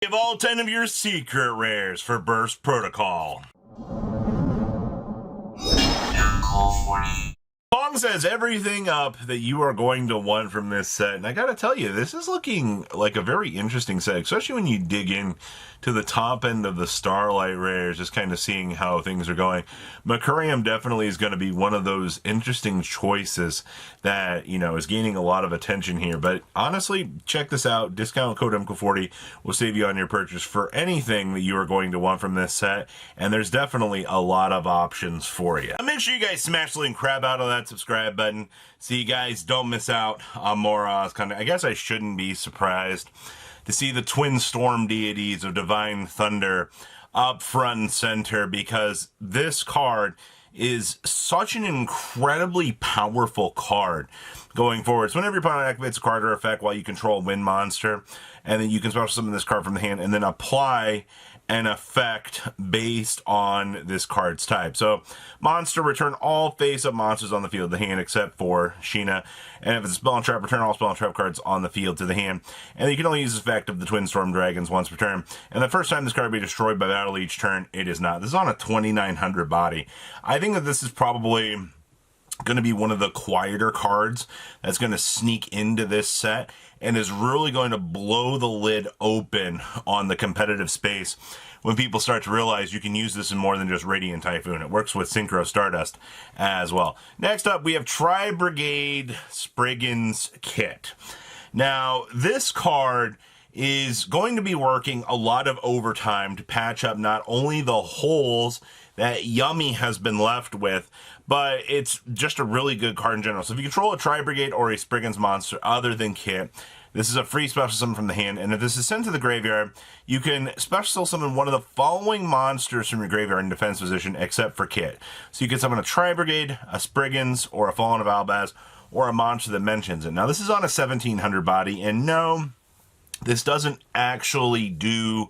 Give all 10 of your secret rares for Burst Protocol. Pong says everything up that you are going to want from this set, and I gotta tell you, this is looking like a very interesting set, especially when you dig in to the top end of the Starlight rares, just kind of seeing how things are going. Mercurium definitely is going to be one of those interesting choices that, you know, is gaining a lot of attention here. But honestly, check this out. Discount code MCO40 will save you on your purchase for anything that you are going to want from this set, and there's definitely a lot of options for you. Make sure you guys smash the link, crab out of that subscribe button so you guys don't miss out on more I guess I shouldn't be surprised to see the twin storm deities of Divine Thunder up front and center, because this card is such an incredibly powerful card going forward. So whenever your opponent activates a card or effect while you control a wind monster, and then you can special summon this card from the hand and then apply an effect based on this card's type. So monster, return all face-up monsters on the field to the hand except for Sheena. And if it's a spell and trap, return all spell and trap cards on the field to the hand. And you can only use this effect of the Twin Storm Dragons once per turn. And the first time this card will be destroyed by battle each turn, it is not. This is on a 2900 body. I think that this is probably going to be one of the quieter cards that's going to sneak into this set and is really going to blow the lid open on the competitive space when people start to realize you can use this in more than just Radiant Typhoon. It works with Synchro Stardust as well. Next up, we have Tri-Brigade Spriggan's Kit. Now, this card is going to be working a lot of overtime to patch up not only the holes that Yummy has been left with, but it's just a really good card in general. So if you control a Tri-Brigade or a Spriggan's monster other than Kit, this is a free special summon from the hand, and if this is sent to the graveyard, you can special summon one of the following monsters from your graveyard in defense position except for Kit. So you can summon a Tri-Brigade, a Spriggan's, or a Fallen of Albaz, or a monster that mentions it. Now this is on a 1700 body, and no, this doesn't actually do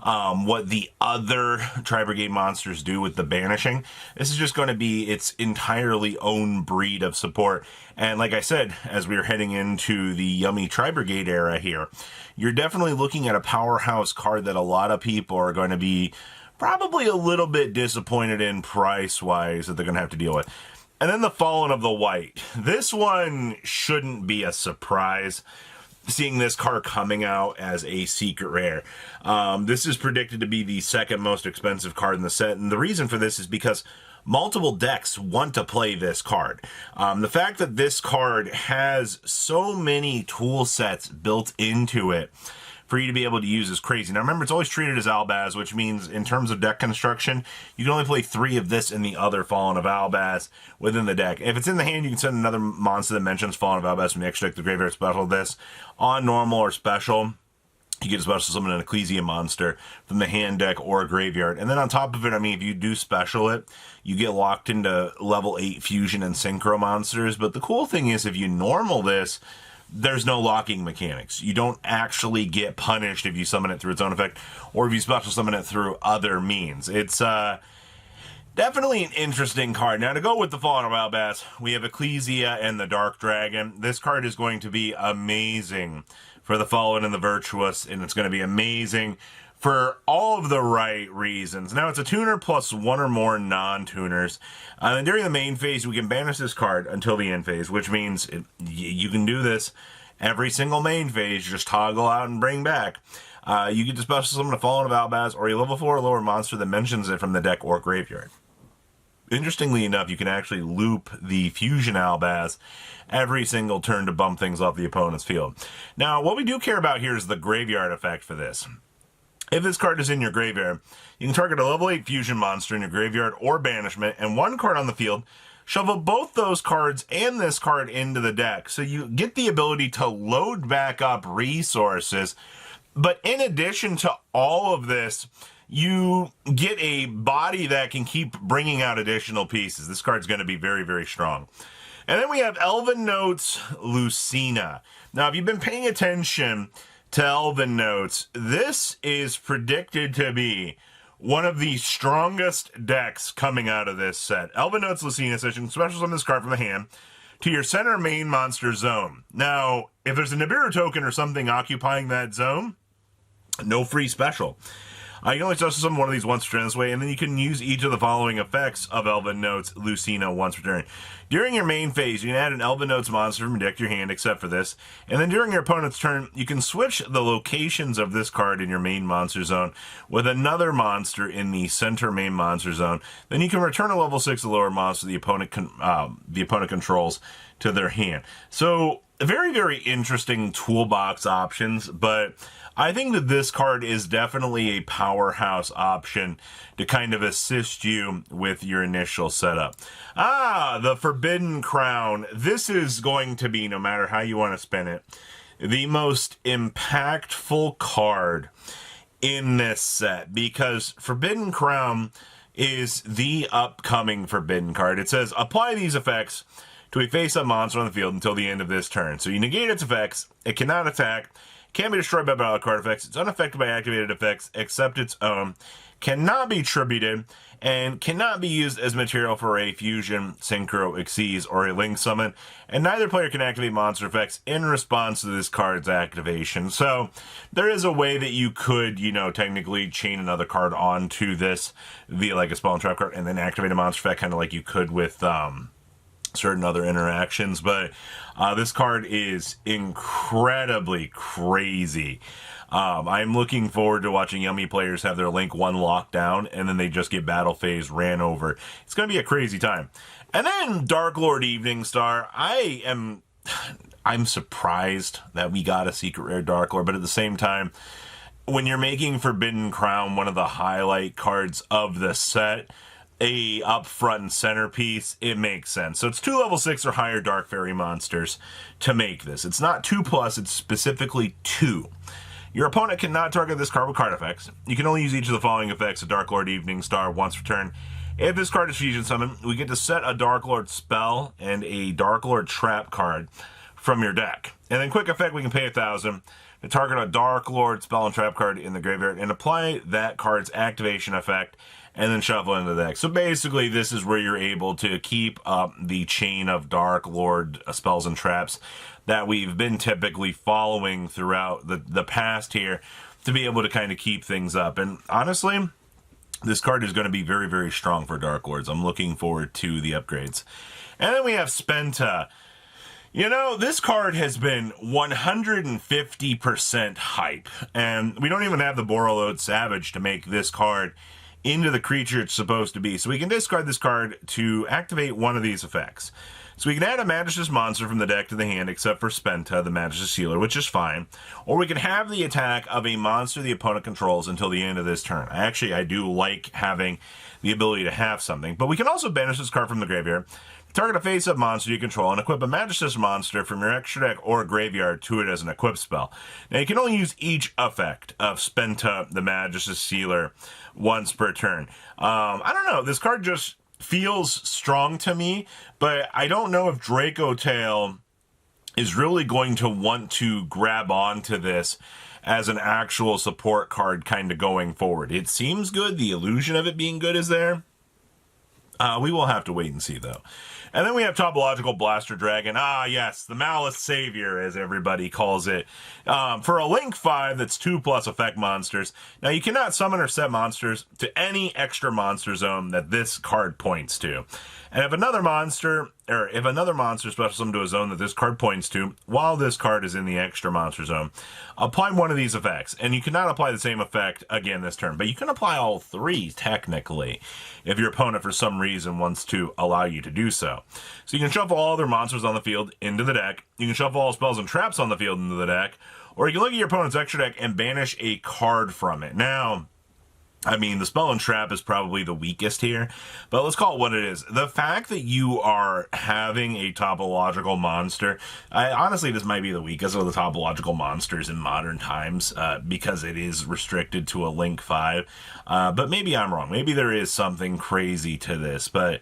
what the other Tri-Brigade monsters do with the banishing. This is just going to be its entirely own breed of support. And like I said, as we are heading into the Yummy Tri-Brigade era here, you're definitely looking at a powerhouse card that a lot of people are going to be probably a little bit disappointed in price-wise that they're going to have to deal with. And then the Fallen of the White. This one shouldn't be a surprise, seeing this card coming out as a secret rare. This is predicted to be the second most expensive card in the set, and the reason for this is because multiple decks want to play this card. The fact that this card has so many tool sets built into it for you to be able to use is crazy. Now remember, it's always treated as Albaz, which means in terms of deck construction, you can only play 3 of this and the other Fallen of Albaz within the deck. If it's in the hand, you can send another monster that mentions Fallen of Albaz from the extra deck to the graveyard special this. On normal or special, you get a special summon an Ecclesia monster from the hand deck or graveyard. And then on top of it, I mean, if you do special it, you get locked into level 8 fusion and synchro monsters. But the cool thing is, if you normal this, there's no locking mechanics. You don't actually get punished if you summon it through its own effect or if you special summon it through other means. It's definitely an interesting card. Now, to go with the Fallen of Albaz, we have Ecclesia and the Dark Dragon. This card is going to be amazing for the Fallen and the Virtuous, and it's going to be amazing for all of the right reasons. Now, it's a tuner plus 1 or more non-tuners. And during the main phase, we can banish this card until the end phase, which means you can do this every single main phase. Just toggle out and bring back. You get to special summon a Fallen of Albaz or a level 4 or lower monster that mentions it from the deck or graveyard. Interestingly enough, you can actually loop the Fusion Albaz every single turn to bump things off the opponent's field. Now, what we do care about here is the graveyard effect for this. If this card is in your graveyard, you can target a level 8 fusion monster in your graveyard or banishment, and 1 card on the field, shovel both those cards and this card into the deck. So you get the ability to load back up resources, but in addition to all of this, you get a body that can keep bringing out additional pieces. This card's going to be very, very strong. And then we have Elvennotes Lucina. Now, if you've been paying attention to Elvennotes, this is predicted to be one of the strongest decks coming out of this set. Elvennotes Lucina says you can special summon this card from the hand to your center main monster zone. Now, if there's a Nibiru token or something occupying that zone, No free special. You can only special summon one of these once per turn this way, and then you can use each of the following effects of Elvennotes Lucina once per turn. During your main phase, you can add an Elvennotes monster from your deck to your hand, except for this. And then during your opponent's turn, you can switch the locations of this card in your main monster zone with another monster in the center main monster zone. Then you can return a level 6 or lower monster the opponent controls to their hand. So, very, very interesting toolbox options, but I think that this card is definitely a powerhouse option to kind of assist you with your initial setup. The Forbidden Crown. This is going to be, no matter how you want to spin it, the most impactful card in this set, because Forbidden Crown is the upcoming Forbidden card. It says, apply these effects to a face-up monster on the field until the end of this turn. So you negate its effects, it cannot attack, can't be destroyed by battle card effects, it's unaffected by activated effects except its own, cannot be tributed, and cannot be used as material for a fusion, synchro, exceeds, or a link summon, and neither player can activate monster effects in response to this card's activation. So there is a way that you could, technically chain another card onto this via like a spell and trap card and then activate a monster effect, kind of like you could with certain other interactions, but this card is incredibly crazy. I'm looking forward to watching Yummy players have their Link 1 locked down, and then they just get battle phase ran over. It's going to be a crazy time. And then Darklord Eveningstar. I'm surprised that we got a secret rare Darklord, but at the same time, when you're making Forbidden Crown one of the highlight cards of the set, a up front and centerpiece, it makes sense. So it's 2 level 6 or higher Dark Fairy monsters to make this. It's not 2+, it's specifically 2. Your opponent cannot target this card with card effects. You can only use each of the following effects of Darklord Eveningstar once per turn. If this card is fusion summoned, we get to set a Darklord spell and a Darklord trap card from your deck. And then quick effect, we can pay 1,000 to target a Darklord spell and trap card in the graveyard and apply that card's activation effect and then shuffle into the deck. So basically, this is where you're able to keep up the chain of Darklord spells and traps that we've been typically following throughout the past here to be able to kind of keep things up. And honestly, this card is going to be very, very strong for Darklords. I'm looking forward to the upgrades. And then we have Spenta. This card has been 150% hype, and we don't even have the Borreload Savage to make this card into the creature it's supposed to be. So we can discard this card to activate one of these effects. So we can add a Magistus monster from the deck to the hand, except for Spenta, the Magistus Sealer, which is fine. Or we can have the attack of a monster the opponent controls until the end of this turn. I do like having the ability to have something. But we can also banish this card from the graveyard, target a face-up monster you control, and equip a Magistus monster from your extra deck or graveyard to it as an equip spell. Now, you can only use each effect of Spenta, the Magistus Sealer, once per turn. I don't know. This card just feels strong to me, but I don't know if Draco Tail is really going to want to grab onto this as an actual support card kind of going forward. It seems good. The illusion of it being good is there. We will have to wait and see, though. And then we have Topological Blaster Dragon. Yes, the Malice Savior, as everybody calls it. For a Link 5 that's 2+ effect monsters. Now, you cannot summon or set monsters to any extra monster zone that this card points to. And if another monster special summon to a zone that this card points to, while this card is in the extra monster zone, apply one of these effects. And you cannot apply the same effect again this turn, but you can apply all 3, technically, if your opponent for some reason wants to allow you to do so. So you can shuffle all other monsters on the field into the deck, you can shuffle all spells and traps on the field into the deck, or you can look at your opponent's extra deck and banish a card from it. Now, the spell and trap is probably the weakest here, but let's call it what it is. The fact that you are having a topological monster, honestly, this might be the weakest of the topological monsters in modern times, because it is restricted to a Link 5, but maybe I'm wrong. Maybe there is something crazy to this, but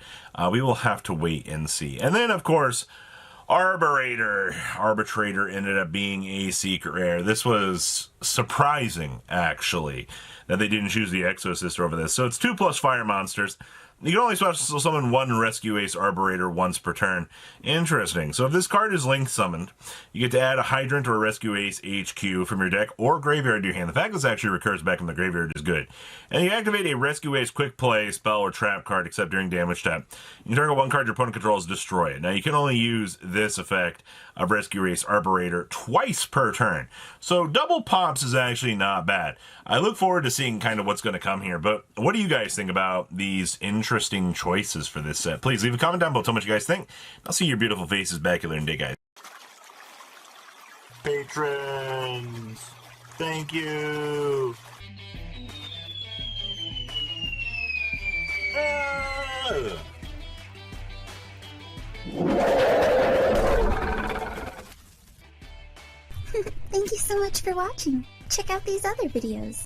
we will have to wait and see. And then, of course, Arbitrator ended up being a secret rare. This was surprising, actually, that they didn't choose the Exosister over this. So it's 2+ fire monsters. You can only special summon one Rescue Ace Arbitrator once per turn. Interesting. So if this card is link summoned, you get to add a Hydrant or a Rescue Ace HQ from your deck or graveyard to your hand. The fact this actually recurs back in the graveyard is good. And you activate a Rescue Ace quick play, spell, or trap card except during damage tap. You target one card your opponent controls, destroy it. Now you can only use this effect of Rescue Ace Arbitrator twice per turn. So double pops is actually not bad. I look forward to seeing kind of what's going to come here, but what do you guys think about these interesting choices for this set? Please leave a comment down below, tell me what you guys think. I'll see your beautiful faces back here in a day, guys. Patrons, thank you. Thank you so much for watching. Check out these other videos.